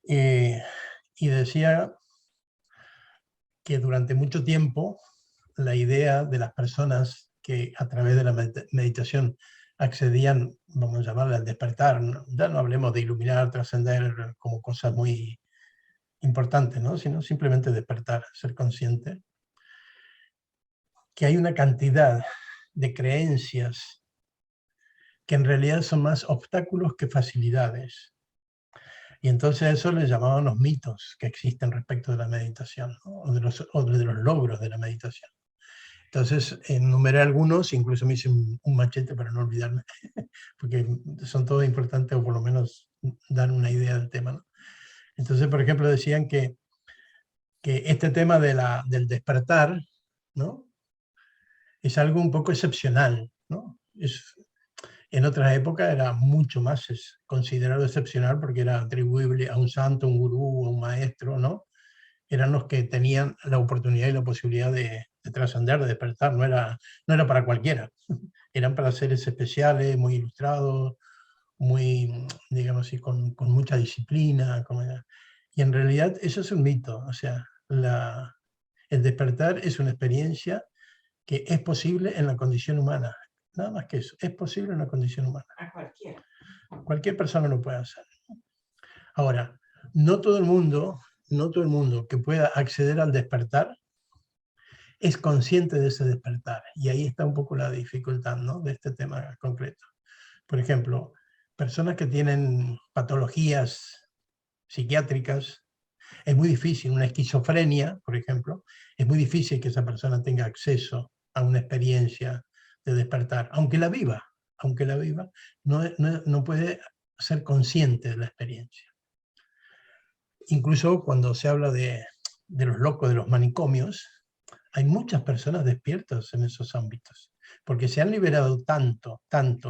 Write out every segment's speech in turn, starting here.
eh, y decía que durante mucho tiempo la idea de las personas que a través de la meditación accedían, vamos a llamarla al despertar, ya no hablemos de iluminar, trascender como cosas muy importantes, ¿no? Sino simplemente despertar, ser consciente, que hay una cantidad de creencias que en realidad son más obstáculos que facilidades. Y entonces eso le llamaban los mitos que existen respecto de la meditación, ¿no? o de los logros de la meditación. Entonces enumeré algunos, incluso me hice un machete para no olvidarme, porque son todos importantes o por lo menos dan una idea del tema, ¿no? Entonces, por ejemplo, decían que este tema del despertar, ¿no? Es algo un poco excepcional, ¿no? En otras épocas era mucho más considerado excepcional porque era atribuible a un santo, un gurú, a un maestro, ¿no? Eran los que tenían la oportunidad y la posibilidad de trascender, de despertar, no era para cualquiera. Eran para seres especiales, muy ilustrados, muy, digamos así, con mucha disciplina. Y en realidad eso es un mito, o sea, el despertar es una experiencia que es posible en la condición humana. Nada más que eso, es posible en la condición humana. A cualquiera. Cualquier persona lo puede hacer. Ahora, no todo el mundo que pueda acceder al despertar es consciente de ese despertar. Y ahí está un poco la dificultad, ¿no?, de este tema concreto. Por ejemplo, personas que tienen patologías psiquiátricas, es muy difícil, una esquizofrenia, por ejemplo, es muy difícil que esa persona tenga acceso a una experiencia de despertar, aunque la viva, no puede ser consciente de la experiencia. Incluso cuando se habla de los locos, de los manicomios, hay muchas personas despiertas en esos ámbitos, porque se han liberado tanto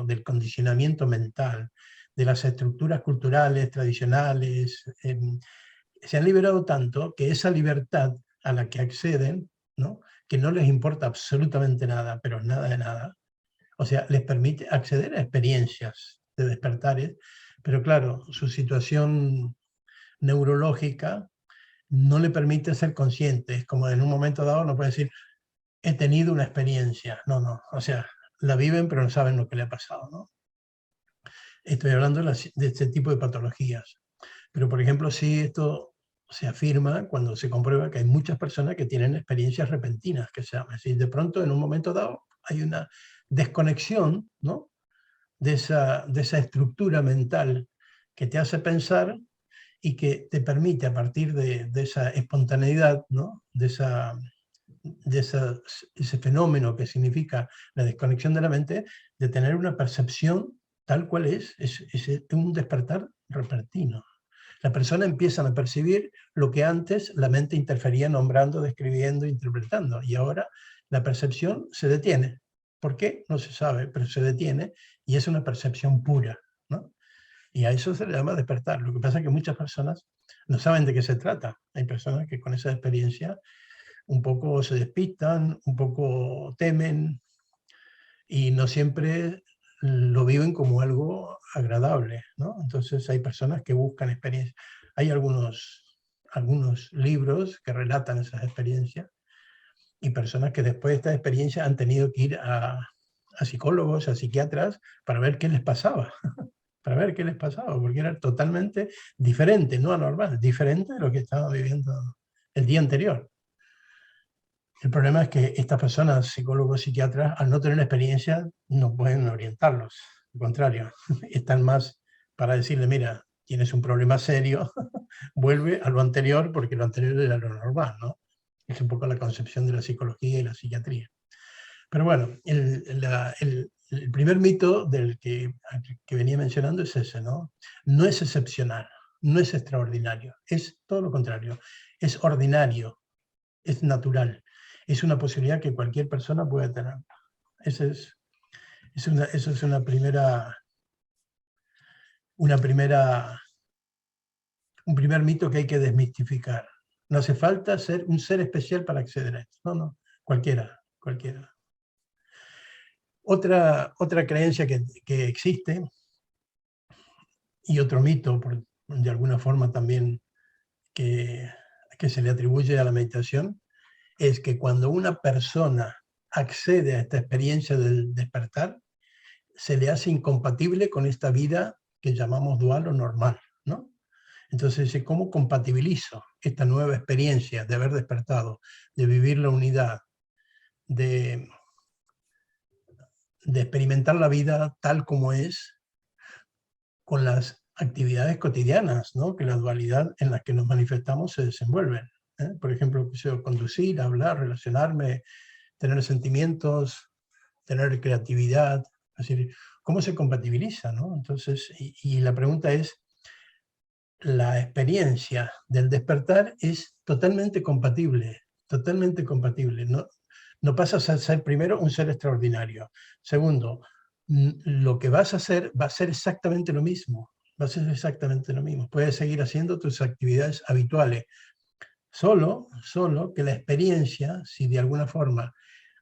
del condicionamiento mental, de las estructuras culturales, tradicionales, se han liberado tanto que esa libertad a la que acceden, ¿no?, que no les importa absolutamente nada, pero nada de nada, o sea, les permite acceder a experiencias de despertares, pero claro, su situación neurológica no le permite ser consciente. Es como en un momento dado no puede decir, he tenido una experiencia. No, o sea, la viven pero no saben lo que le ha pasado, ¿no? Estoy hablando de este tipo de patologías. Pero, por ejemplo, sí, esto se afirma cuando se comprueba que hay muchas personas que tienen experiencias repentinas, que se llama. Es decir, de pronto, en un momento dado, hay una desconexión, ¿no?, de esa estructura mental que te hace pensar y que te permite, a partir de esa espontaneidad, ¿no?, de ese fenómeno que significa la desconexión de la mente, de tener una percepción tal cual es un despertar repentino. La persona empieza a percibir lo que antes la mente interfería nombrando, describiendo, interpretando, y ahora la percepción se detiene. ¿Por qué? No se sabe, pero se detiene y es una percepción pura, ¿no? Y a eso se le llama despertar. Lo que pasa es que muchas personas no saben de qué se trata. Hay personas que con esa experiencia un poco se despistan, un poco temen y no siempre lo viven como algo agradable, ¿no? Entonces hay personas que buscan experiencias. Hay algunos libros que relatan esas experiencias y personas que después de esta experiencia han tenido que ir a psicólogos, a psiquiatras, para ver qué les pasaba. Para ver qué les pasaba, porque era totalmente diferente, no anormal, diferente de lo que estaba viviendo el día anterior. El problema es que estas personas, psicólogos, psiquiatras, al no tener experiencia, no pueden orientarlos. Al contrario, están más para decirle, mira, tienes un problema serio, vuelve a lo anterior, porque lo anterior era lo normal, ¿no? Es un poco la concepción de la psicología y la psiquiatría. Pero bueno, el primer mito del que venía mencionando es ese, ¿no? No es excepcional, no es extraordinario, es todo lo contrario, es ordinario, es natural, es una posibilidad que cualquier persona puede tener. Eso es un primer mito que hay que desmistificar. No hace falta ser un ser especial para acceder a esto. No, cualquiera. Otra creencia que existe, y otro mito, de alguna forma también que, que se le atribuye a la meditación es que cuando una persona accede a esta experiencia del despertar, se le hace incompatible con esta vida que llamamos dual o normal, ¿no? Entonces, ¿cómo compatibilizo esta nueva experiencia de haber despertado, de vivir la unidad, de experimentar la vida tal como es, con las actividades cotidianas, ¿no? Que la dualidad en la que nos manifestamos se desenvuelven, ¿eh? Por ejemplo, conducir, hablar, relacionarme, tener sentimientos, tener creatividad, es decir, ¿cómo se compatibiliza, ¿no? Entonces, y la pregunta es, la experiencia del despertar es totalmente compatible, totalmente compatible. No pasas a ser, primero, un ser extraordinario. Segundo, lo que vas a hacer va a ser exactamente lo mismo. Va a ser exactamente lo mismo. Puedes seguir haciendo tus actividades habituales. Solo que la experiencia, si de alguna forma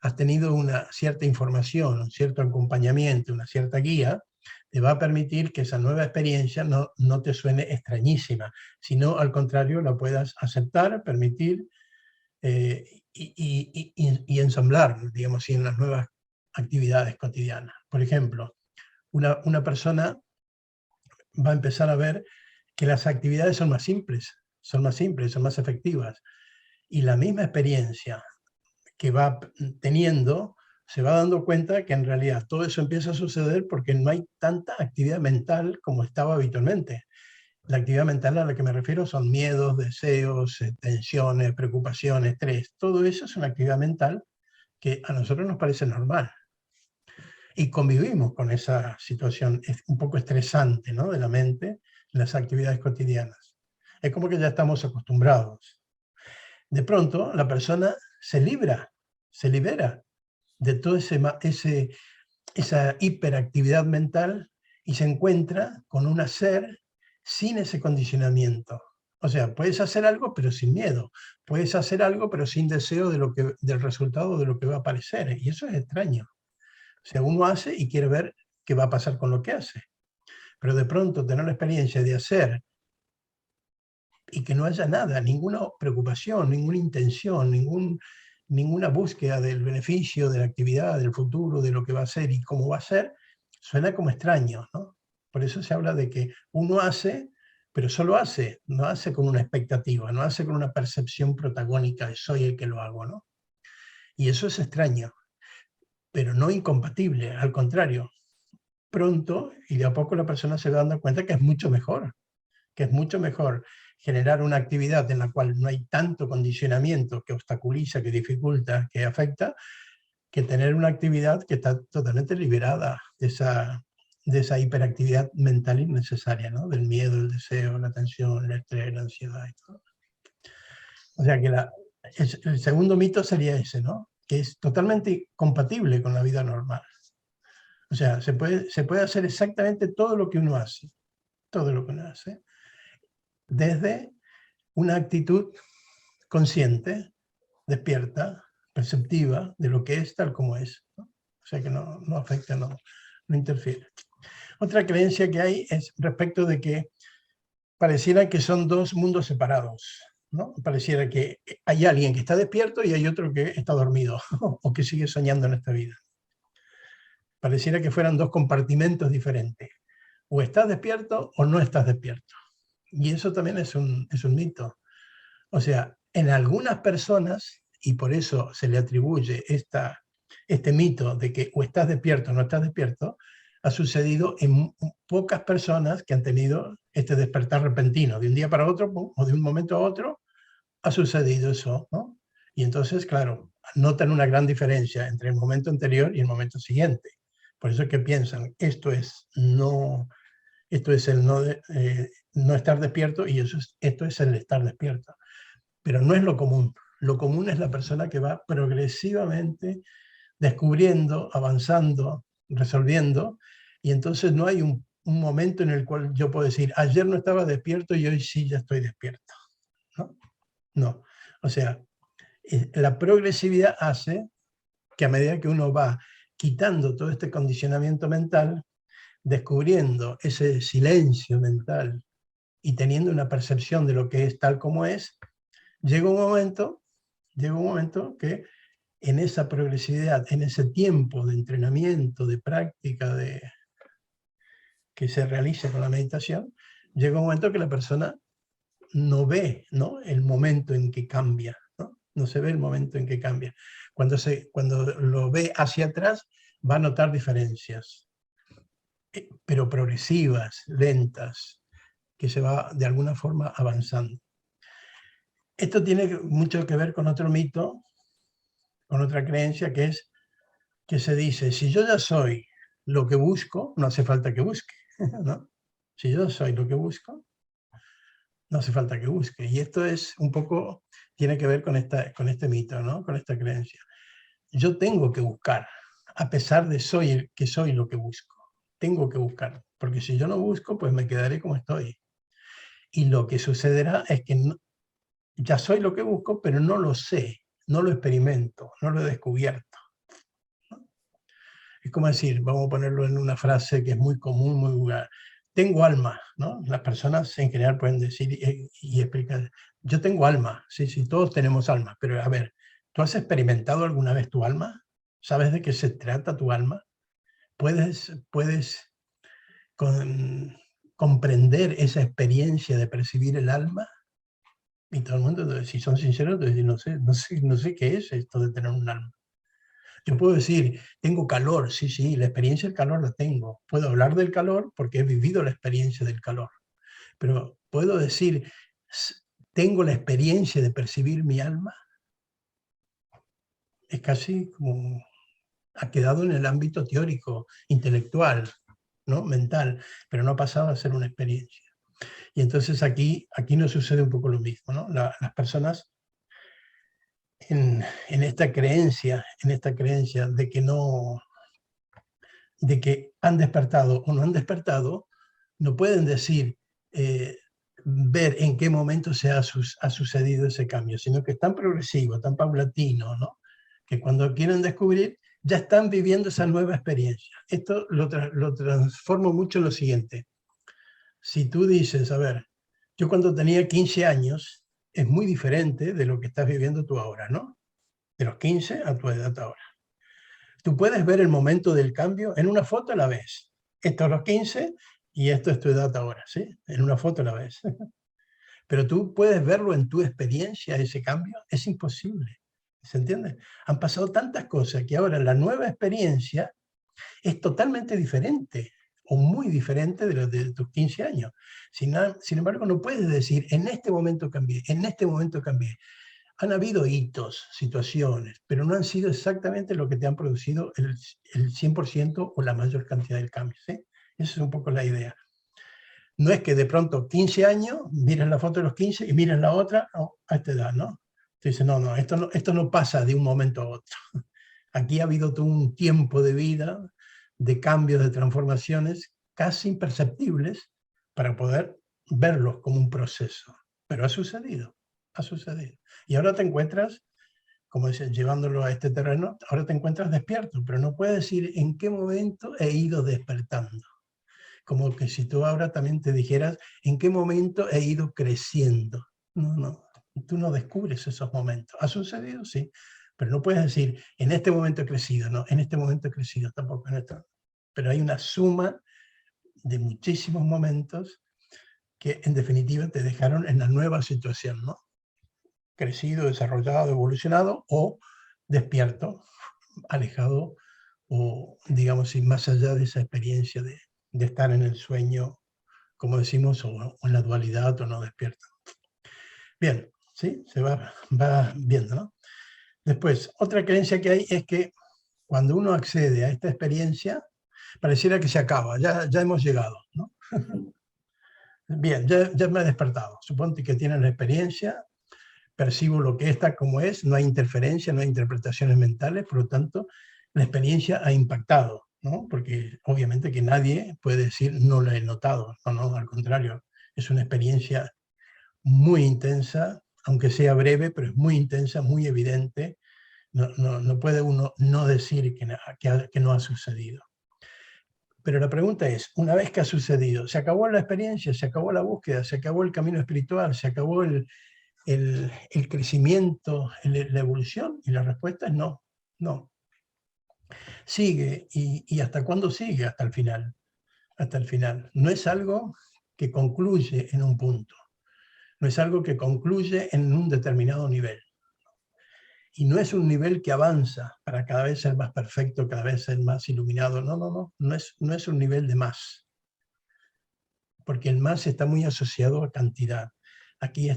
has tenido una cierta información, un cierto acompañamiento, una cierta guía, te va a permitir que esa nueva experiencia no te suene extrañísima, sino al contrario la puedas aceptar, permitir y ensamblar, digamos así, en las nuevas actividades cotidianas. Por ejemplo, una persona va a empezar a ver que las actividades son más simples, son más efectivas, y la misma experiencia que va teniendo, se va dando cuenta que en realidad todo eso empieza a suceder porque no hay tanta actividad mental como estaba habitualmente. La actividad mental a la que me refiero son miedos, deseos, tensiones, preocupaciones, estrés. Todo eso es una actividad mental que a nosotros nos parece normal. Y convivimos con esa situación un poco estresante, ¿no?, de la mente en las actividades cotidianas. Es como que ya estamos acostumbrados. De pronto, la persona se libera de toda esa hiperactividad mental y se encuentra con un hacer sin ese condicionamiento. O sea, puedes hacer algo pero sin miedo, puedes hacer algo pero sin deseo del resultado de lo que va a aparecer, y eso es extraño. O sea, uno hace y quiere ver qué va a pasar con lo que hace, pero de pronto tener la experiencia de hacer y que no haya nada, ninguna preocupación, ninguna intención, ninguna búsqueda del beneficio, de la actividad, del futuro, de lo que va a ser y cómo va a ser, suena como extraño, ¿no? Por eso se habla de que uno hace, pero solo hace, no hace con una expectativa, no hace con una percepción protagónica de soy el que lo hago, ¿no? Y eso es extraño, pero no incompatible, al contrario. Pronto y de a poco la persona se va dando cuenta que es mucho mejor generar una actividad en la cual no hay tanto condicionamiento que obstaculiza, que dificulta, que afecta, que tener una actividad que está totalmente liberada de esa hiperactividad mental innecesaria, ¿no? Del miedo, el deseo, la tensión, el estrés, la ansiedad y todo. O sea que el segundo mito sería ese, ¿no? Que es totalmente compatible con la vida normal. O sea, se puede hacer exactamente todo lo que uno hace, desde una actitud consciente, despierta, perceptiva de lo que es tal como es, ¿no? O sea que no afecta, no interfiere. Otra creencia que hay es respecto de que pareciera que son dos mundos separados, ¿no? Pareciera que hay alguien que está despierto y hay otro que está dormido o que sigue soñando en esta vida. Pareciera que fueran dos compartimentos diferentes. O estás despierto o no estás despierto. Y eso también es un mito. O sea, en algunas personas, y por eso se le atribuye este mito de que o estás despierto o no estás despierto, ha sucedido en pocas personas que han tenido este despertar repentino. De un día para otro o de un momento a otro ha sucedido eso, ¿no? Y entonces, claro, notan una gran diferencia entre el momento anterior y el momento siguiente. Por eso es que piensan, esto es el no estar despierto y esto es el estar despierto. Pero no es lo común. Lo común es la persona que va progresivamente descubriendo, avanzando, resolviendo, y entonces no hay un momento en el cual yo puedo decir, ayer no estaba despierto y hoy sí ya estoy despierto, ¿no? No. O sea, la progresividad hace que a medida que uno va quitando todo este condicionamiento mental, descubriendo ese silencio mental y teniendo una percepción de lo que es tal como es, llega un momento que en esa progresividad, en ese tiempo de entrenamiento, de práctica, que se realiza con la meditación, llega un momento que la persona no ve, ¿no?, el momento en que cambia, ¿no? No se ve el momento en que cambia. Cuando lo ve hacia atrás, va a notar diferencias, pero progresivas, lentas, que se va de alguna forma avanzando. Esto tiene mucho que ver con otro mito, con otra creencia, que es que se dice, si yo ya soy lo que busco, no hace falta que busque, ¿no? Si yo soy lo que busco, no hace falta que busque. Y esto es un poco, tiene que ver con este mito, ¿no?, con esta creencia. Yo tengo que buscar, a pesar de que soy lo que busco. Tengo que buscar, porque si yo no busco, pues me quedaré como estoy. Y lo que sucederá es que ya soy lo que busco, pero no lo sé, no lo experimento, no lo he descubierto. Es como decir, vamos a ponerlo en una frase que es muy común, muy vulgar. Tengo alma, ¿no? Las personas en general pueden decir y explicar, yo tengo alma, sí, todos tenemos alma, pero a ver, ¿tú has experimentado alguna vez tu alma? ¿Sabes de qué se trata tu alma? ¿Puedes comprender esa experiencia de percibir el alma? Y todo el mundo, si son sinceros, decir, no sé qué es esto de tener un alma. Yo puedo decir, tengo calor, sí, la experiencia del calor la tengo. Puedo hablar del calor porque he vivido la experiencia del calor. Pero puedo decir, tengo la experiencia de percibir mi alma. Es casi como, ha quedado en el ámbito teórico, intelectual, ¿no?, mental, pero no ha pasado a ser una experiencia. Y entonces aquí nos sucede un poco lo mismo, ¿no? Las personas en esta creencia de que han despertado o no han despertado, no pueden decir, ver en qué momento ha sucedido ese cambio, sino que es tan progresivo, tan paulatino, ¿no?, que cuando quieren descubrir, ya están viviendo esa nueva experiencia. Esto lo transformo mucho en lo siguiente. Si tú dices, a ver, yo cuando tenía 15 años, es muy diferente de lo que estás viviendo tú ahora, ¿no? De los 15 a tu edad ahora. Tú puedes ver el momento del cambio, en una foto la ves. Esto es los 15 y esto es tu edad ahora, ¿sí? En una foto la ves. Pero tú puedes verlo en tu experiencia, ese cambio, es imposible. ¿Se entiende? Han pasado tantas cosas que ahora la nueva experiencia es totalmente diferente o muy diferente de los de tus 15 años. Sin embargo, no puedes decir, en este momento cambié, en este momento cambié. Han habido hitos, situaciones, pero no han sido exactamente lo que te han producido el 100% o la mayor cantidad del cambio, ¿sí? Esa es un poco la idea. No es que de pronto 15 años, miras la foto de los 15 y miras la otra a esta edad, ¿no? Te dices, no, esto no pasa de un momento a otro. Aquí ha habido todo un tiempo de vida, de cambios, de transformaciones casi imperceptibles para poder verlos como un proceso. Pero ha sucedido. Y ahora te encuentras, como dicen, llevándolo a este terreno, ahora te encuentras despierto, pero no puedes decir en qué momento he ido despertando. Como que si tú ahora también te dijeras en qué momento he ido creciendo. No, tú no descubres esos momentos. ¿Ha sucedido? Sí, pero no puedes decir en este momento he crecido, no, en este momento he crecido tampoco. Pero hay una suma de muchísimos momentos que en definitiva te dejaron en la nueva situación, ¿no? Crecido, desarrollado, evolucionado o despierto, alejado o, digamos, más allá de esa experiencia de estar en el sueño, como decimos, o en la dualidad o no despierto. Bien, ¿sí? Se va viendo, ¿no? Después, otra creencia que hay es que cuando uno accede a esta experiencia, pareciera que se acaba, ya hemos llegado, ¿no? Bien, ya me he despertado. Suponte que tienes la experiencia, percibo lo que está como es, no hay interferencia, no hay interpretaciones mentales, por lo tanto, la experiencia ha impactado, ¿no? Porque obviamente que nadie puede decir no lo he notado, no, al contrario, es una experiencia muy intensa, aunque sea breve, pero es muy intensa, muy evidente, no puede uno no decir que no ha sucedido. Pero la pregunta es, una vez que ha sucedido, ¿se acabó la experiencia? ¿Se acabó la búsqueda? ¿Se acabó el camino espiritual? ¿Se acabó el crecimiento, la evolución? Y la respuesta es no, no. Sigue, y ¿hasta cuándo sigue? Hasta el final. Hasta el final. No es algo que concluye en un punto. No es algo que concluye en un determinado nivel. Y no es un nivel que avanza para cada vez ser más perfecto, cada vez ser más iluminado. No, no, no. No es un nivel de más. Porque el más está muy asociado a cantidad. Aquí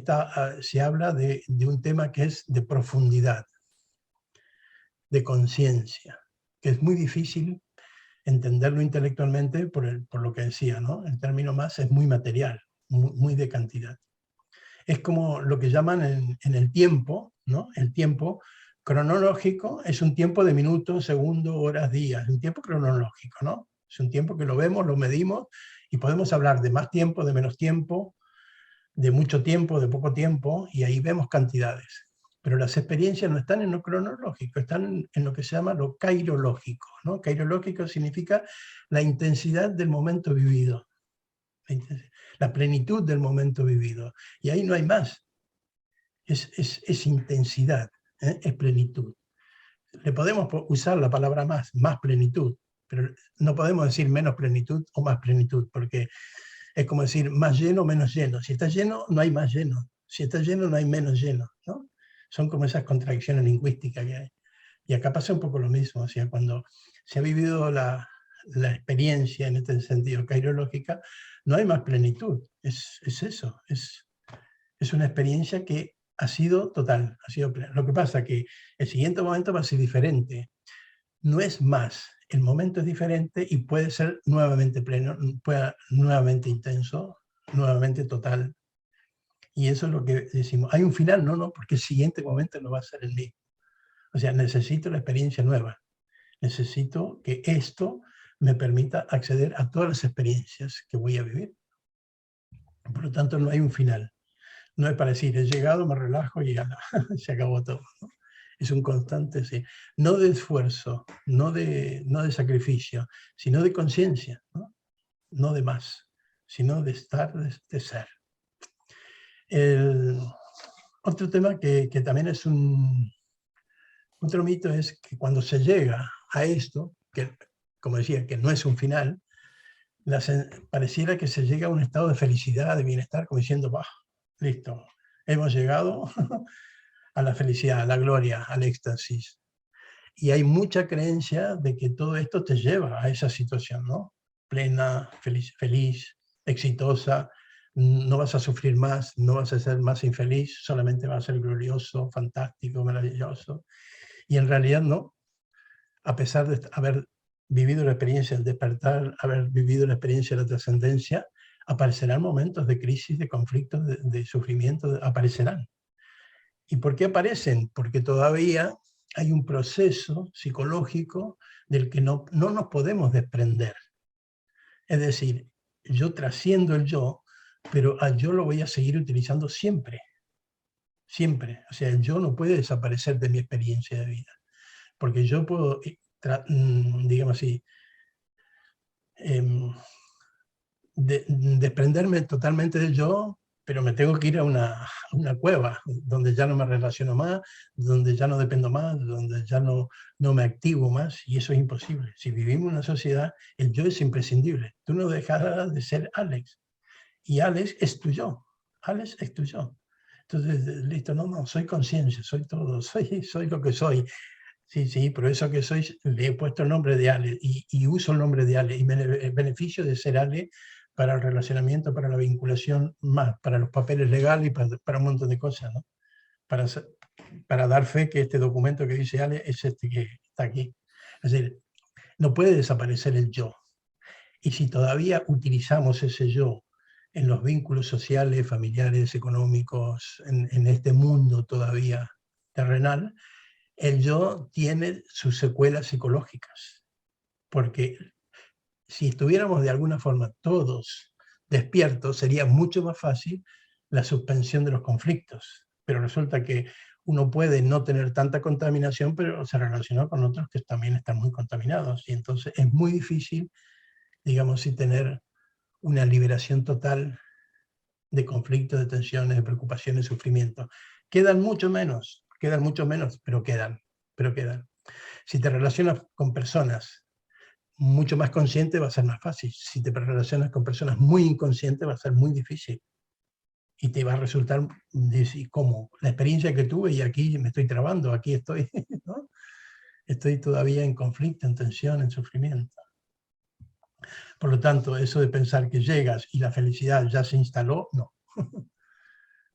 se habla de un tema que es de profundidad, de conciencia, que es muy difícil entenderlo intelectualmente por lo que decía, ¿no? El término más es muy material, muy de cantidad. Es como lo que llaman en el tiempo, ¿no? El tiempo cronológico es un tiempo de minutos, segundos, horas, días, un tiempo cronológico, ¿no? Es un tiempo que lo vemos, lo medimos y podemos hablar de más tiempo, de menos tiempo, de mucho tiempo, de poco tiempo, y ahí vemos cantidades. Pero las experiencias no están en lo cronológico, están en lo que se llama lo cairológico, ¿no? Cairológico significa la intensidad del momento vivido, la plenitud del momento vivido. Y ahí no hay más. Es intensidad, es plenitud. Le podemos usar la palabra más plenitud, pero no podemos decir menos plenitud o más plenitud, porque es como decir más lleno o menos lleno. Si está lleno, no hay más lleno. Si está lleno, no hay menos lleno, ¿no? Son como esas contradicciones lingüísticas que hay. Y acá pasa un poco lo mismo. O sea, cuando se ha vivido la experiencia en este sentido cairológica, no hay más plenitud. Es eso. Es una experiencia que ha sido total, ha sido plena. Lo que pasa es que el siguiente momento va a ser diferente. No es más, el momento es diferente y puede ser nuevamente pleno, nuevamente intenso, nuevamente total. Y eso es lo que decimos. ¿Hay un final? No, no, porque el siguiente momento no va a ser el mismo. O sea, necesito la experiencia nueva. Necesito que esto me permita acceder a todas las experiencias que voy a vivir. Por lo tanto, no hay un final. No es para decir, he llegado, me relajo y ya se acabó todo, ¿no? Es un constante, sí. No de esfuerzo, no de sacrificio, sino de conciencia, ¿no? No de más, sino de estar, de ser. Otro tema que también es otro mito es que cuando se llega a esto, que como decía, que no es un final, pareciera que se llega a un estado de felicidad, de bienestar, como diciendo, bah, listo, hemos llegado a la felicidad, a la gloria, al éxtasis. Y hay mucha creencia de que todo esto te lleva a esa situación, ¿no? Plena, feliz, exitosa, no vas a sufrir más, no vas a ser más infeliz, solamente vas a ser glorioso, fantástico, maravilloso. Y en realidad no, a pesar de haber vivido la experiencia del despertar, haber vivido la experiencia de la trascendencia, aparecerán momentos de crisis, de conflictos, de sufrimiento, aparecerán. ¿Y por qué aparecen? Porque todavía hay un proceso psicológico del que no nos podemos desprender. Es decir, yo trasciendo el yo, pero al yo lo voy a seguir utilizando siempre. Siempre. O sea, el yo no puede desaparecer de mi experiencia de vida. Porque yo puedo, digamos así, desprenderme totalmente del yo, pero me tengo que ir a una cueva donde ya no me relaciono más, donde ya no dependo más, donde ya no me activo más, y eso es imposible. Si vivimos en una sociedad, el yo es imprescindible. Tú no dejarás de ser Alex, y Alex es tu yo. Alex es tu yo. Entonces, listo, no, soy conciencia, soy todo, soy lo que soy. Sí, por eso que soy, le he puesto el nombre de Ale y uso el nombre de Ale, y el beneficio de ser Ale para el relacionamiento, para la vinculación, más para los papeles legales y para un montón de cosas, ¿no? Para dar fe que este documento que dice Ale es este que está aquí. Es decir, no puede desaparecer el yo. Y si todavía utilizamos ese yo en los vínculos sociales, familiares, económicos, en este mundo todavía terrenal, el yo tiene sus secuelas psicológicas, porque si estuviéramos de alguna forma todos despiertos, sería mucho más fácil la suspensión de los conflictos. Pero resulta que uno puede no tener tanta contaminación, pero se relaciona con otros que también están muy contaminados. Y entonces es muy difícil digamos, y tener una liberación total de conflictos, de tensiones, de preocupaciones, de sufrimiento. Quedan mucho menos, pero quedan, pero quedan. Si te relacionas con personas mucho más conscientes va a ser más fácil. Si te relacionas con personas muy inconscientes va a ser muy difícil. Y te va a resultar, como la experiencia que tuve y aquí me estoy trabando, aquí estoy, ¿no? Estoy todavía en conflicto, en tensión, en sufrimiento. Por lo tanto, eso de pensar que llegas y la felicidad ya se instaló, no.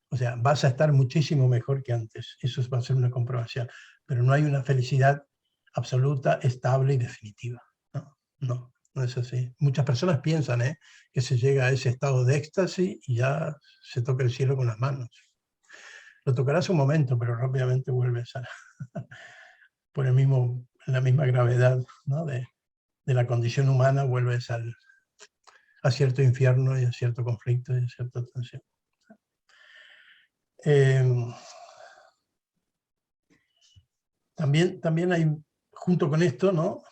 O sea, vas a estar muchísimo mejor que antes. Eso va a ser una comprobación. Pero no hay una felicidad absoluta, estable y definitiva. No, no, no es así. Muchas personas piensan que se llega a ese estado de éxtasis y ya se toca el cielo con las manos. Lo tocarás un momento, pero rápidamente vuelves por la misma gravedad, ¿no? de la condición humana, vuelves a cierto infierno y a cierto conflicto y a cierta tensión. También hay, junto con esto, ¿no?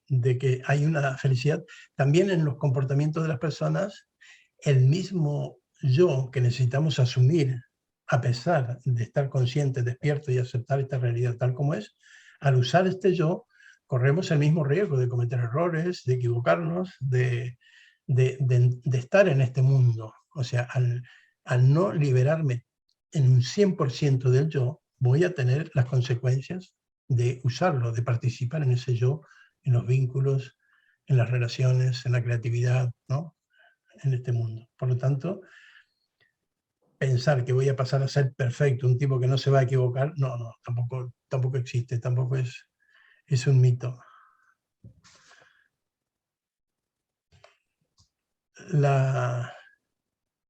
De que hay una felicidad, también en los comportamientos de las personas, el mismo yo que necesitamos asumir, a pesar de estar consciente, despierto y aceptar esta realidad tal como es, al usar este yo, corremos el mismo riesgo de cometer errores, de equivocarnos, de estar en este mundo. O sea, al no liberarme en un 100% del yo, voy a tener las consecuencias de usarlo, de participar en ese yo, en los vínculos, en las relaciones, en la creatividad, ¿no? En este mundo. Por lo tanto, pensar que voy a pasar a ser perfecto, un tipo que no se va a equivocar, no, tampoco existe, tampoco es un mito.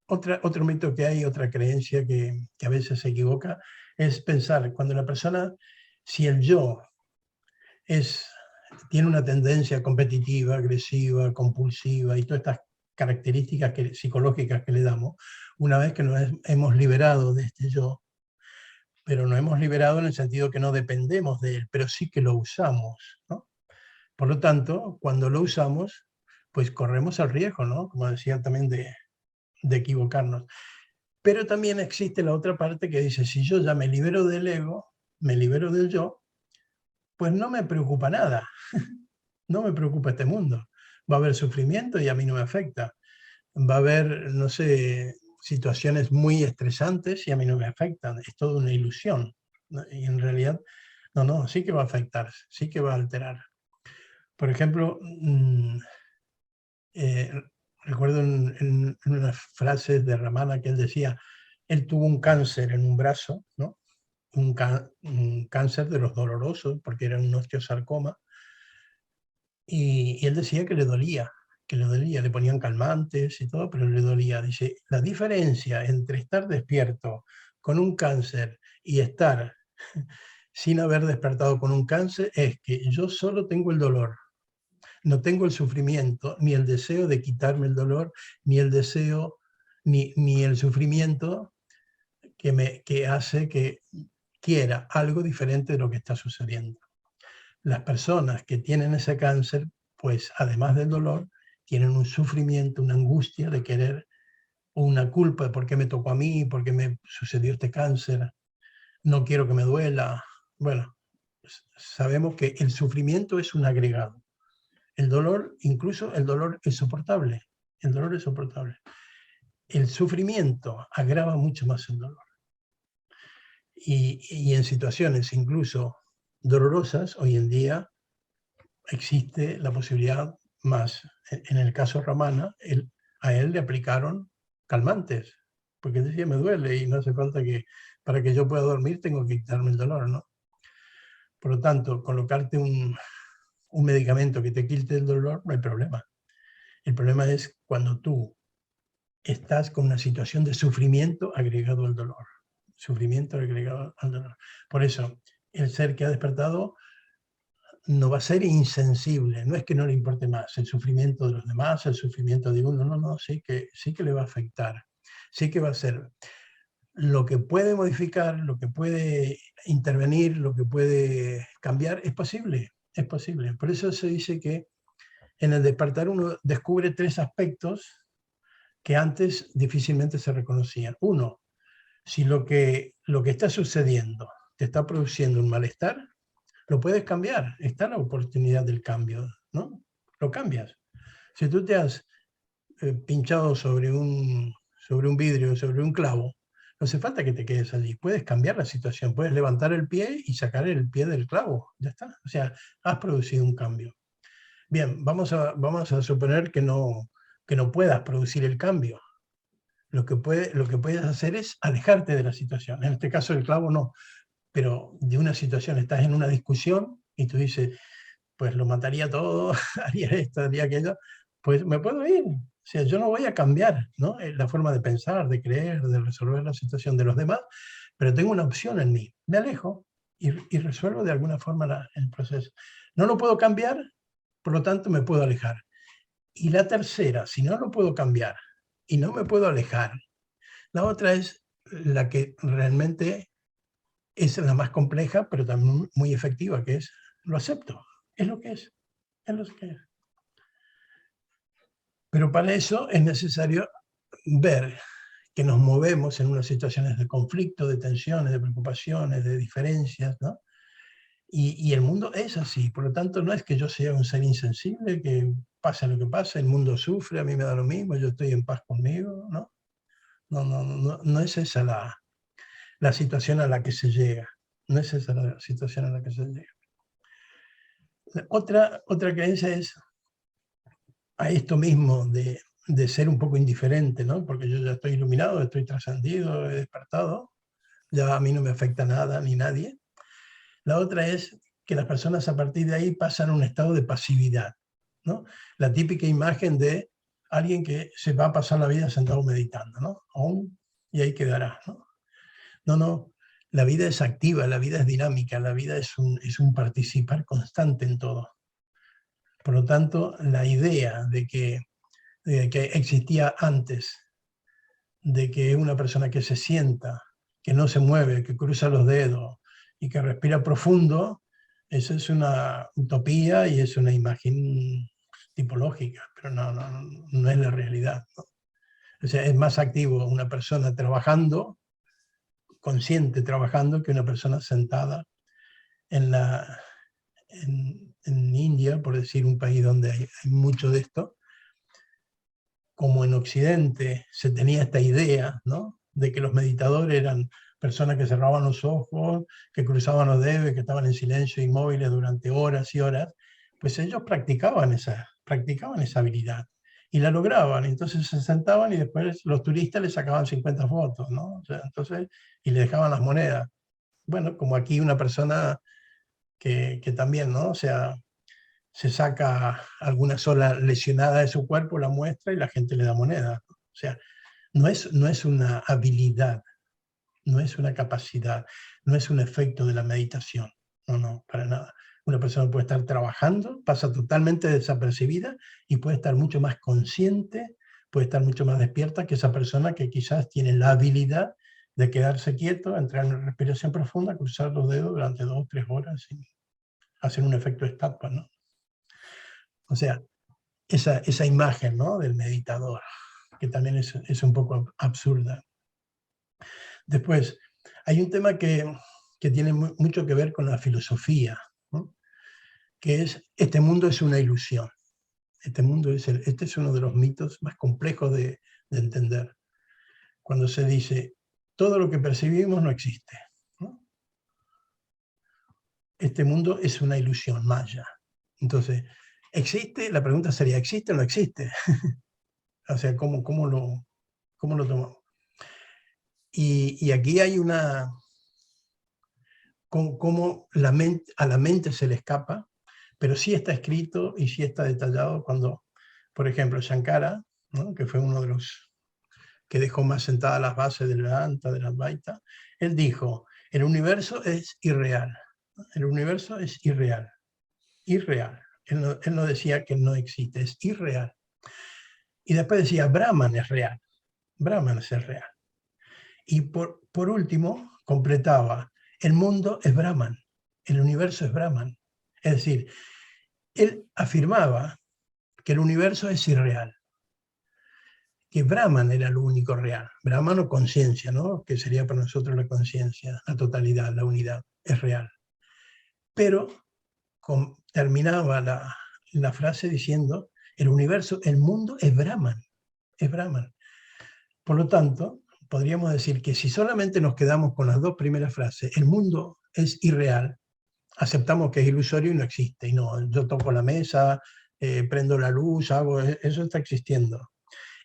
Otro mito que hay, otra creencia que a veces se equivoca, es pensar cuando la persona, si el yo tiene una tendencia competitiva, agresiva, compulsiva y todas estas características psicológicas que le damos, una vez que nos hemos liberado de este yo, pero nos hemos liberado en el sentido que no dependemos de él, pero sí que lo usamos, ¿no? Por lo tanto, cuando lo usamos, pues corremos el riesgo, ¿no? Como decía también, de equivocarnos. Pero también existe la otra parte que dice, si yo ya me libero del ego, me libero del yo, pues no me preocupa nada. No me preocupa este mundo. Va a haber sufrimiento y a mí no me afecta. Va a haber, no sé, situaciones muy estresantes y a mí no me afectan. Es toda una ilusión. Y en realidad, no, sí que va a afectar, sí que va a alterar. Por ejemplo, recuerdo en unas frases de Ramana que él decía, él tuvo un cáncer en un brazo, ¿no? Un cáncer de los dolorosos, porque era un osteosarcoma, y él decía que le dolía, le ponían calmantes y todo, pero le dolía. Dice, la diferencia entre estar despierto con un cáncer y estar sin haber despertado con un cáncer es que yo solo tengo el dolor, no tengo el sufrimiento, ni el deseo de quitarme el dolor, ni el deseo, ni el sufrimiento que hace que quiera algo diferente de lo que está sucediendo. Las personas que tienen ese cáncer, pues además del dolor, tienen un sufrimiento, una angustia de querer, o una culpa de por qué me tocó a mí, por qué me sucedió este cáncer, no quiero que me duela. Bueno, sabemos que el sufrimiento es un agregado. El dolor, incluso el dolor es soportable. El dolor es soportable. El sufrimiento agrava mucho más el dolor. Y en situaciones incluso dolorosas, hoy en día existe la posibilidad más. En el caso Ramana, a él le aplicaron calmantes, porque él decía, me duele y no hace falta que, para que yo pueda dormir, tengo que quitarme el dolor, ¿no? Por lo tanto, colocarte un medicamento que te quite el dolor, no hay problema. El problema es cuando tú estás con una situación de sufrimiento agregado al dolor. Sufrimiento agregado al dolor. Por eso, el ser que ha despertado no va a ser insensible, no es que no le importe más el sufrimiento de los demás, el sufrimiento de uno, no, sí que le va a afectar, sí que va a ser lo que puede modificar, lo que puede intervenir, lo que puede cambiar, es posible, es posible. Por eso se dice que En el despertar uno descubre 3 aspectos que antes difícilmente se reconocían. Uno, si lo que está sucediendo te está produciendo un malestar, lo puedes cambiar, está la oportunidad del cambio, ¿no? Lo cambias. Si tú te has pinchado sobre un vidrio, sobre un clavo, no hace falta que te quedes allí, puedes cambiar la situación, puedes levantar el pie y sacar el pie del clavo, ya está. O sea, has producido un cambio. Bien, vamos a suponer que no puedas producir el cambio. Lo que puedes hacer es alejarte de la situación. En este caso el clavo no, pero de una situación, estás en una discusión y tú dices, pues lo mataría todo, haría esto, haría aquello, pues me puedo ir. O sea, yo no voy a cambiar, ¿no?, la forma de pensar, de creer, de resolver la situación de los demás, pero tengo una opción en mí. Me alejo y resuelvo de alguna forma el proceso. No lo puedo cambiar, por lo tanto me puedo alejar. Y la tercera, si no lo puedo cambiar y no me puedo alejar, la otra es la que realmente es la más compleja, pero también muy efectiva, que es lo acepto, es lo que es lo que es. Pero para eso es necesario ver que nos movemos en unas situaciones de conflicto, de tensiones, de preocupaciones, de diferencias, ¿no? Y el mundo es así, por lo tanto no es que yo sea un ser insensible, que pase lo que pase, el mundo sufre, a mí me da lo mismo, yo estoy en paz conmigo, ¿no? No es esa la situación a la que se llega, no es esa la situación a la que se llega. Otra creencia es a esto mismo de ser un poco indiferente, ¿no? Porque yo ya estoy iluminado, estoy trascendido, he despertado, ya a mí no me afecta nada ni nadie. La otra es que las personas a partir de ahí pasan a un estado de pasividad, ¿no? La típica imagen de alguien que se va a pasar la vida sentado meditando, ¿no? Y ahí quedará, ¿no? No, la vida es activa, la vida es dinámica, la vida es un participar constante en todo. Por lo tanto, la idea de que existía antes, de que una persona que se sienta, que no se mueve, que cruza los dedos y que respira profundo, eso es una utopía y es una imagen tipológica, pero no es la realidad, ¿no? O sea, es más activo una persona trabajando, consciente trabajando, que una persona sentada en India, por decir un país donde hay mucho de esto. Como en Occidente se tenía esta idea, ¿no?, de que los meditadores eran personas que cerraban los ojos, que cruzaban los dedos, que estaban en silencio inmóviles durante horas y horas, pues ellos practicaban esa habilidad y la lograban. Entonces se sentaban y después los turistas les sacaban 50 fotos, ¿no? O sea, entonces, y le dejaban las monedas. Bueno, como aquí una persona que también, ¿no? O sea, se saca alguna sola lesionada de su cuerpo, la muestra y la gente le da moneda. O sea, no es una habilidad, no es una capacidad, no es un efecto de la meditación. No, para nada. Una persona puede estar trabajando, pasa totalmente desapercibida y puede estar mucho más consciente, puede estar mucho más despierta que esa persona que quizás tiene la habilidad de quedarse quieto, entrar en respiración profunda, cruzar los dedos durante 2 o 3 horas y hacer un efecto estatua, ¿no? O sea, esa imagen, ¿no?, del meditador, que también es un poco absurda. Después, hay un tema que tiene mucho que ver con la filosofía, ¿no?, que es: este mundo es una ilusión. Este es uno de los mitos más complejos de entender. Cuando se dice, todo lo que percibimos no existe, ¿no? Este mundo es una ilusión, maya. Entonces, ¿existe? La pregunta sería, ¿existe o no existe? O sea, ¿cómo lo tomamos? Y aquí hay cómo a la mente se le escapa, pero sí está escrito y sí está detallado cuando, por ejemplo, Shankara, ¿no?, que fue uno de los que dejó más sentadas las bases del Vedanta, del Advaita, él dijo, el universo es irreal, el universo es irreal, irreal. Él no decía que no existe, es irreal. Y después decía, Brahman es real, Brahman es real. Y por último, completaba, el mundo es Brahman, el universo es Brahman. Es decir, él afirmaba que el universo es irreal, que Brahman era lo único real. Brahman o conciencia, ¿no? Que sería para nosotros la conciencia, la totalidad, la unidad, es real. Pero terminaba la frase diciendo, el universo, el mundo es Brahman, es Brahman. Por lo tanto, podríamos decir que si solamente nos quedamos con las dos primeras frases, el mundo es irreal, aceptamos que es ilusorio y no existe. Y no, yo toco la mesa, prendo la luz, hago, eso está existiendo.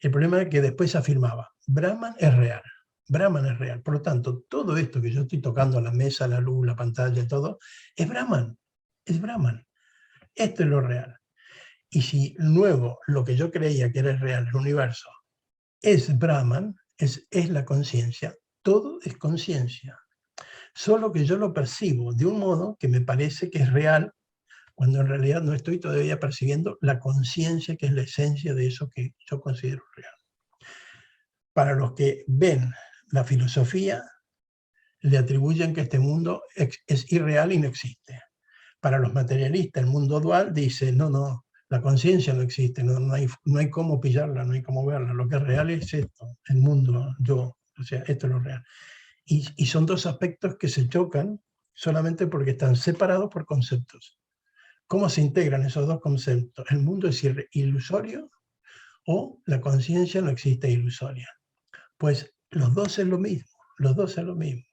El problema es que después se afirmaba, Brahman es real. Brahman es real. Por lo tanto, todo esto que yo estoy tocando, la mesa, la luz, la pantalla, todo, es Brahman. Es Brahman. Esto es lo real. Y si luego lo que yo creía que era real, el universo, es Brahman, es la conciencia, todo es conciencia. Solo que yo lo percibo de un modo que me parece que es real, cuando en realidad no estoy todavía percibiendo la conciencia, que es la esencia de eso que yo considero real. Para los que ven la filosofía, le atribuyen que este mundo es irreal y no existe. Para los materialistas, el mundo dual dice, no, la conciencia no existe, no hay cómo pillarla, no hay cómo verla. Lo que es real es esto, el mundo, yo, o sea, esto es lo real. Y son dos aspectos que se chocan solamente porque están separados por conceptos. ¿Cómo se integran esos dos conceptos? ¿El mundo es ilusorio o la conciencia no existe ilusoria? Pues los dos es lo mismo, los dos es lo mismo.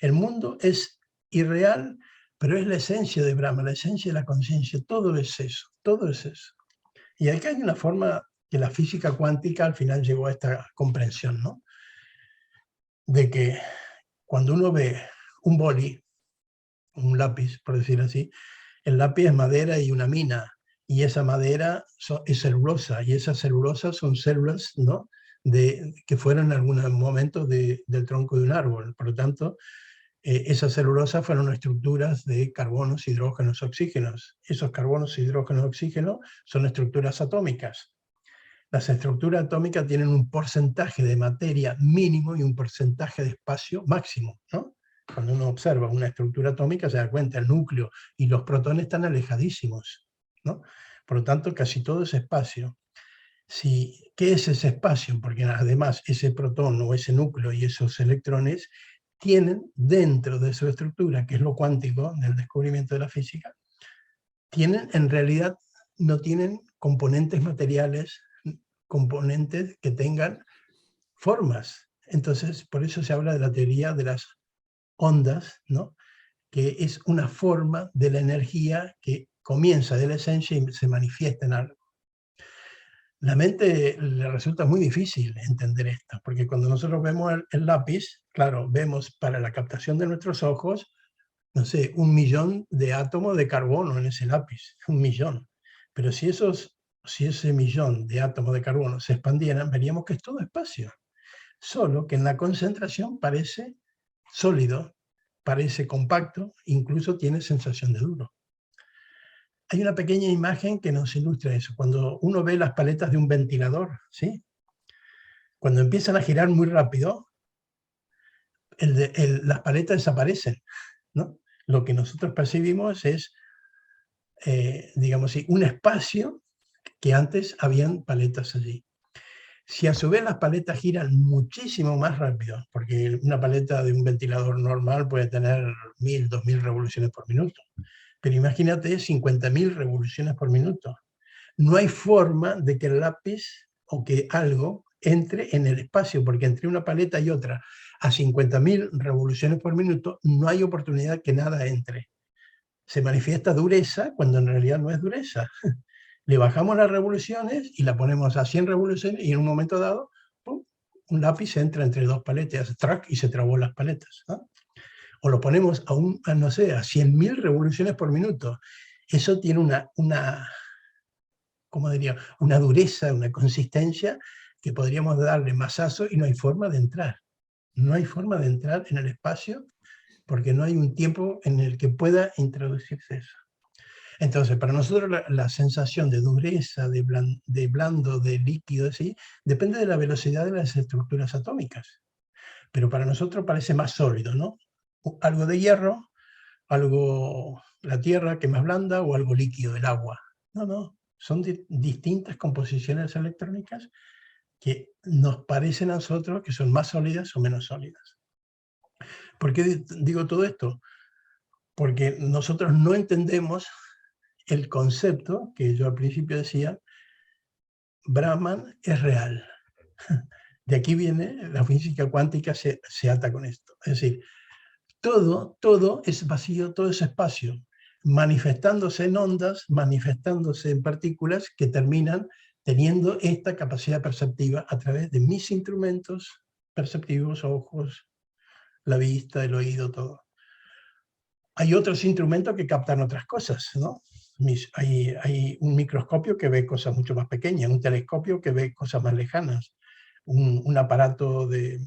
El mundo es irreal, pero es la esencia de Brahma, la esencia de la conciencia, todo es eso, todo es eso. Y aquí hay una forma que la física cuántica al final llegó a esta comprensión, ¿no? De que cuando uno ve un boli, un lápiz, por decir así, el lápiz es madera y una mina, y esa madera es celulosa, y esas celulosas son células, ¿no? Que fueron en algún momento del tronco de un árbol. Por lo tanto, esas celulosas fueron estructuras de carbonos, hidrógenos, oxígenos. Esos carbonos, hidrógenos, oxígenos son estructuras atómicas. Las estructuras atómicas tienen un porcentaje de materia mínimo y un porcentaje de espacio máximo, ¿no? Cuando uno observa una estructura atómica se da cuenta, el núcleo y los protones están alejadísimos, ¿no? Por lo tanto, casi todo es espacio. ¿Qué es ese espacio? Porque además ese protón o ese núcleo y esos electrones tienen dentro de su estructura, que es lo cuántico del descubrimiento de la física, en realidad no tienen componentes materiales, componentes que tengan formas. Entonces, por eso se habla de la teoría de las ondas, ¿no? Que es una forma de la energía que comienza de la esencia y se manifiesta en algo. La mente le resulta muy difícil entender esto, porque cuando nosotros vemos el lápiz, claro, vemos para la captación de nuestros ojos, no sé, 1 millón de átomos de carbono en ese lápiz, 1 millón. Pero si ese millón de átomos de carbono se expandieran, veríamos que es todo espacio. Solo que en la concentración parece sólido, parece compacto, incluso tiene sensación de duro. Hay una pequeña imagen que nos ilustra eso. Cuando uno ve las paletas de un ventilador, ¿sí? Cuando empiezan a girar muy rápido, las paletas desaparecen, ¿no? Lo que nosotros percibimos es, digamos así, un espacio que antes habían paletas allí. Si a su vez las paletas giran muchísimo más rápido, porque una paleta de un ventilador normal puede tener 1000, 2000 revoluciones por minuto, pero imagínate 50.000 revoluciones por minuto. No hay forma de que el lápiz o que algo entre en el espacio, porque entre una paleta y otra a 50.000 revoluciones por minuto no hay oportunidad que nada entre. Se manifiesta dureza cuando en realidad no es dureza. Le bajamos las revoluciones y la ponemos a 100 revoluciones y en un momento dado, ¡pum!, un lápiz entra entre dos paletas, track, y se trabó las paletas, ¿no? O lo ponemos no sé, a 100.000 revoluciones por minuto. Eso tiene ¿cómo diría? Una dureza, una consistencia que podríamos darle masazo y no hay forma de entrar. No hay forma de entrar en el espacio porque no hay un tiempo en el que pueda introducirse eso. Entonces, para nosotros la sensación de dureza, de blando, de líquido, ¿sí?, depende de la velocidad de las estructuras atómicas. Pero para nosotros parece más sólido, ¿no? Algo de hierro, la tierra que es más blanda, o algo líquido, el agua. No, Son distintas composiciones electrónicas que nos parecen a nosotros que son más sólidas o menos sólidas. ¿Por qué digo todo esto? Porque nosotros no entendemos el concepto que yo al principio decía, Brahman es real. De aquí viene, la física cuántica se ata con esto. Es decir, todo es vacío, todo es espacio, manifestándose en ondas, manifestándose en partículas que terminan teniendo esta capacidad perceptiva a través de mis instrumentos perceptivos, ojos, la vista, el oído, todo. Hay otros instrumentos que captan otras cosas, ¿no? Hay un microscopio que ve cosas mucho más pequeñas, un telescopio que ve cosas más lejanas, un aparato de...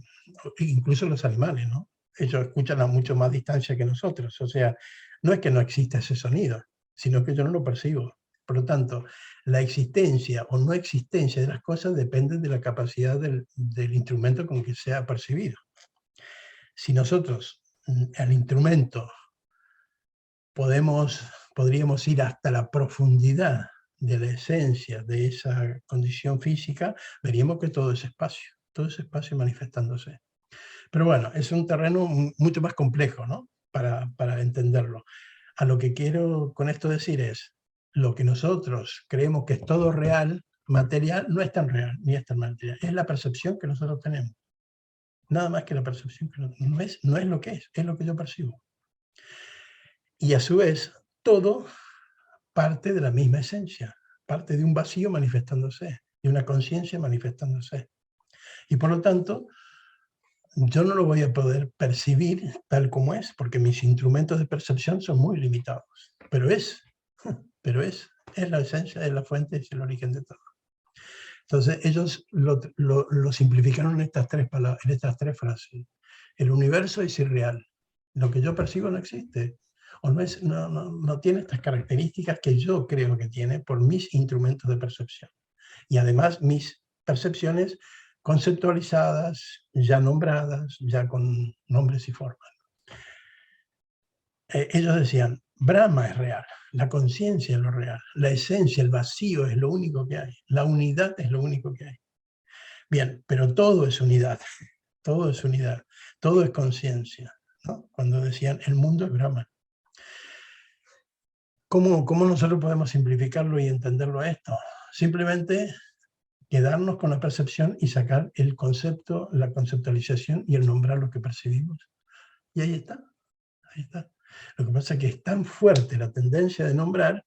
incluso los animales, ¿no? Ellos escuchan a mucho más distancia que nosotros. O sea, no es que no exista ese sonido, sino que yo no lo percibo. Por lo tanto, la existencia o no existencia de las cosas depende de la capacidad del instrumento con que sea percibido. Si nosotros, al instrumento, podríamos ir hasta la profundidad de la esencia de esa condición física, veríamos que todo es espacio manifestándose. Pero bueno, es un terreno mucho más complejo, ¿no? Para entenderlo. A lo que quiero con esto decir es, lo que nosotros creemos que es todo real, material, no es tan real, ni es tan material. Es la percepción que nosotros tenemos. Nada más que la percepción, que no es lo que es lo que yo percibo. Y a su vez, todo parte de la misma esencia, parte de un vacío manifestándose, de una conciencia manifestándose. Y por lo tanto, yo no lo voy a poder percibir tal como es, porque mis instrumentos de percepción son muy limitados. Pero es la esencia, es la fuente, es el origen de todo. Entonces ellos lo simplificaron en estas tres palabras, en estas tres frases. El universo es irreal. Lo que yo percibo no existe. O no tiene estas características que yo creo que tiene por mis instrumentos de percepción. Y además mis percepciones conceptualizadas, ya nombradas, ya con nombres y formas. Ellos decían, Brahma es real, la conciencia es lo real, la esencia, el vacío es lo único que hay, la unidad es lo único que hay. Bien, pero todo es unidad, todo es unidad, todo es conciencia, ¿no? Cuando decían, el mundo es Brahma. ¿Cómo nosotros podemos simplificarlo y entenderlo a esto? Simplemente quedarnos con la percepción y sacar el concepto, la conceptualización y el nombrar lo que percibimos. Y ahí está, ahí está. Lo que pasa es que es tan fuerte la tendencia de nombrar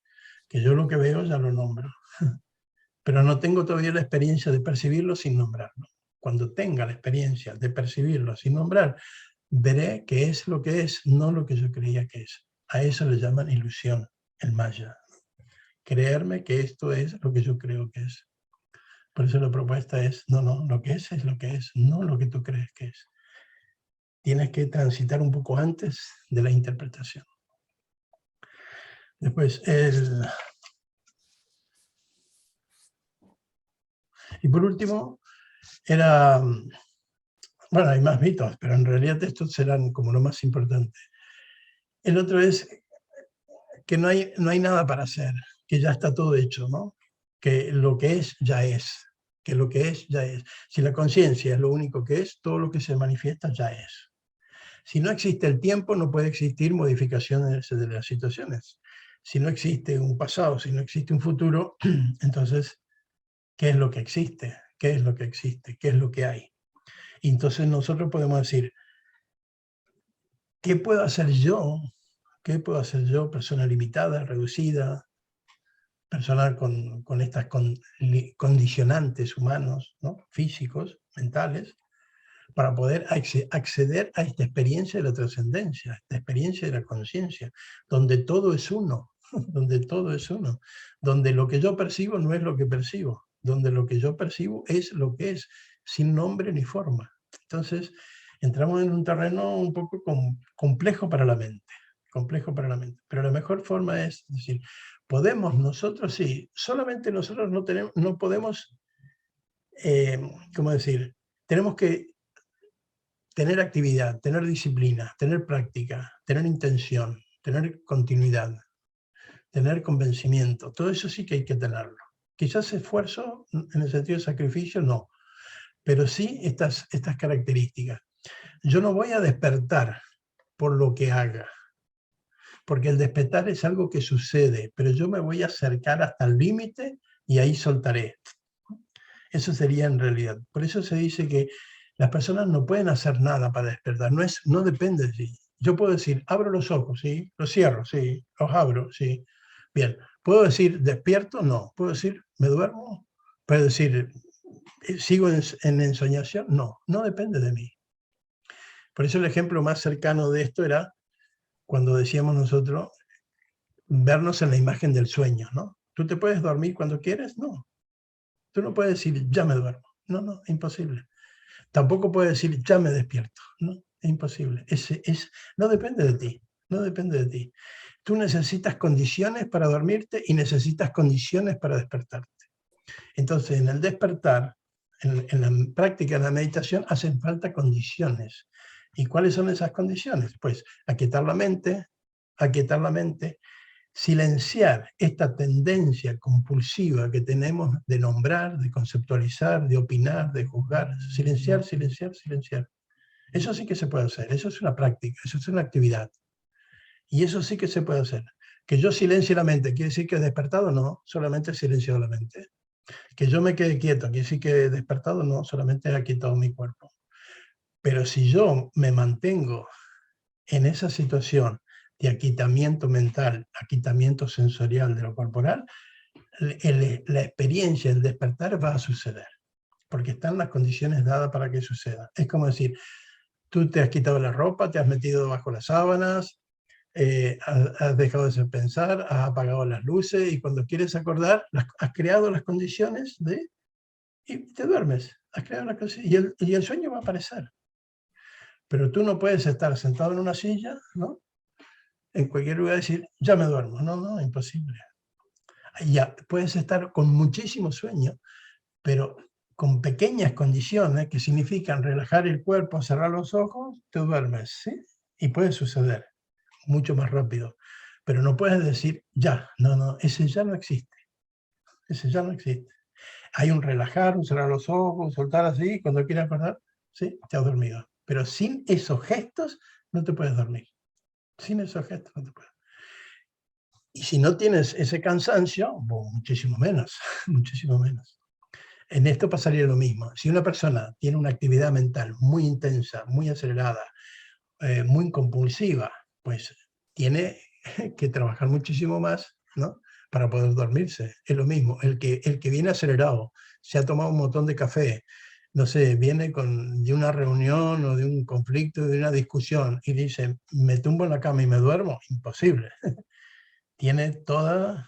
que yo lo que veo ya lo nombro. Pero no tengo todavía la experiencia de percibirlo sin nombrarlo. Cuando tenga la experiencia de percibirlo sin nombrar, veré que es lo que es, no lo que yo creía que es. A eso le llaman ilusión, el maya. Creerme que esto es lo que yo creo que es. Por eso la propuesta es, no, lo que es lo que es, no lo que tú crees que es. Tienes que transitar un poco antes de la interpretación. Después, y por último, bueno, hay más mitos, pero en realidad estos serán como lo más importante. El otro es que no hay nada para hacer, que ya está todo hecho, ¿no? Que lo que es, ya es. Que lo que es, ya es. Si la conciencia es lo único que es, todo lo que se manifiesta ya es. Si no existe el tiempo, no puede existir modificaciones de las situaciones. Si no existe un pasado, si no existe un futuro, entonces, ¿qué es lo que existe? ¿Qué es lo que existe? ¿Qué es lo que hay? Y entonces nosotros podemos decir, ¿qué puedo hacer yo? ¿Qué puedo hacer yo, persona limitada, reducida, persona con estas condicionantes humanos, ¿no? Físicos, mentales, para poder acceder a esta experiencia de la trascendencia, esta experiencia de la conciencia, donde todo es uno, donde todo es uno, donde lo que yo percibo no es lo que percibo, donde lo que yo percibo es lo que es, sin nombre ni forma. Entonces, entramos en un terreno un poco complejo para la mente, pero la mejor forma es decir, podemos nosotros, sí, solamente nosotros no podemos, ¿cómo decir? Tenemos que tener actividad, tener disciplina, tener práctica, tener intención, tener continuidad. tener convencimiento, todo eso sí que hay que tenerlo. Quizás esfuerzo, en el sentido de sacrificio, no, pero sí estas características. Yo no voy a despertar por lo que haga, porque el despertar es algo que sucede, pero yo me voy a acercar hasta el límite y ahí soltaré. Eso sería en realidad. Por eso se dice que las personas no pueden hacer nada para despertar, no depende de sí. Yo puedo decir, abro los ojos, sí, los cierro, sí, los abro, sí. Bien, ¿puedo decir despierto? No. ¿Puedo decir me duermo? ¿Puedo decir sigo en ensoñación? No, no depende de mí. Por eso el ejemplo más cercano de esto era cuando decíamos nosotros vernos en la imagen del sueño, ¿no? ¿Tú te puedes dormir cuando quieres? No. Tú no puedes decir ya me duermo. No, no, imposible. Tampoco puedes decir ya me despierto. No, es imposible. No depende de ti. No depende de ti. Tú necesitas condiciones para dormirte y necesitas condiciones para despertarte. Entonces, en el despertar, en la práctica de la meditación, hacen falta condiciones. ¿Y cuáles son esas condiciones? Pues aquietar la mente, silenciar esta tendencia compulsiva que tenemos de nombrar, de conceptualizar, de opinar, de juzgar. Silenciar, silenciar, silenciar. Eso sí que se puede hacer, eso es una práctica, eso es una actividad. Y eso sí que se puede hacer. Que yo silencie la mente, ¿quiere decir que he despertado? No, solamente he silenciado la mente. Que yo me quede quieto, ¿quiere decir que he despertado? No, solamente he aquietado mi cuerpo. Pero si yo me mantengo en esa situación de aquietamiento mental, aquietamiento sensorial de lo corporal, la experiencia, el despertar va a suceder, porque están las condiciones dadas para que suceda. Es como decir, tú te has quitado la ropa, te has metido bajo las sábanas, has dejado de pensar, has apagado las luces y cuando quieres acordar, has creado las condiciones y te duermes. Has creado las condiciones y el sueño va a aparecer. Pero tú no puedes estar sentado en una silla, ¿no? En cualquier lugar decir, ya me duermo. No, no, imposible. Ya puedes estar con muchísimo sueño, pero con pequeñas condiciones que significan relajar el cuerpo, cerrar los ojos, te duermes, ¿sí? Y puede suceder mucho más rápido. Pero no puedes decir ya, no, no, ese ya no existe. Ese ya no existe. Hay un relajar, un cerrar los ojos, soltar así, cuando quieras acordar, sí, te has dormido. Pero sin esos gestos no te puedes dormir. Sin esos gestos no te puedes. Y si no tienes ese cansancio, bueno, muchísimo menos, muchísimo menos. En esto pasaría lo mismo. Si una persona tiene una actividad mental muy intensa, muy acelerada, muy compulsiva, pues tiene que trabajar muchísimo más, ¿no? Para poder dormirse. Es lo mismo. El que viene acelerado, se ha tomado un montón de café, no sé, viene de una reunión o de un conflicto, de una discusión y dice, me tumbo en la cama y me duermo, imposible. Tiene todas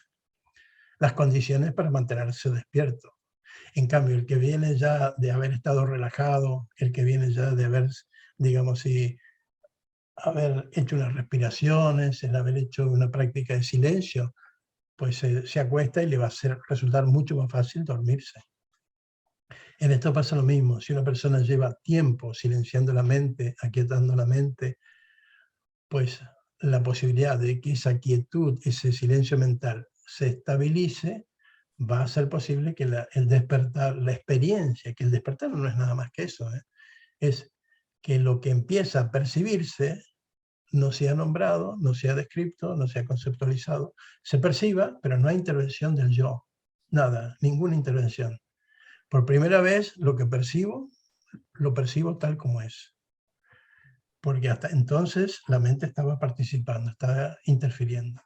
las condiciones para mantenerse despierto. En cambio, el que viene ya de haber estado relajado, el que viene ya de haber, digamos, haber hecho unas respiraciones, el haber hecho una práctica de silencio, pues se acuesta y le va a resultar mucho más fácil dormirse. En esto pasa lo mismo. Si una persona lleva tiempo silenciando la mente, aquietando la mente, pues la posibilidad de que esa quietud, ese silencio mental se estabilice, va a ser posible que el despertar, la experiencia, que el despertar no es nada más que eso, es que lo que empieza a percibirse no sea nombrado, no sea descrito, no sea conceptualizado, se perciba, pero no hay intervención del yo, nada, ninguna intervención. Por primera vez lo que percibo, lo percibo tal como es. Porque hasta entonces la mente estaba participando, estaba interfiriendo.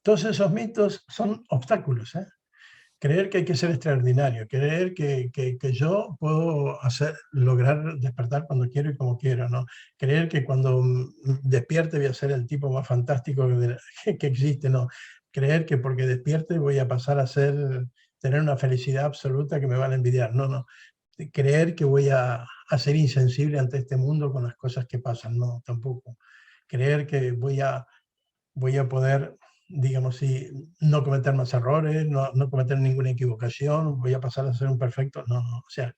Todos esos mitos son obstáculos. Creer que hay que ser extraordinario, creer que yo puedo lograr despertar cuando quiero y como quiero, ¿no? Creer que cuando despierte voy a ser el tipo más fantástico que existe, ¿no? Creer que porque despierte voy a pasar a tener una felicidad absoluta que me van a envidiar, no, no. Creer que voy a ser insensible ante este mundo con las cosas que pasan, no, tampoco. Creer que voy a poder, digamos, no cometer más errores, no cometer ninguna equivocación, voy a pasar a ser un perfecto. No, no. O sea,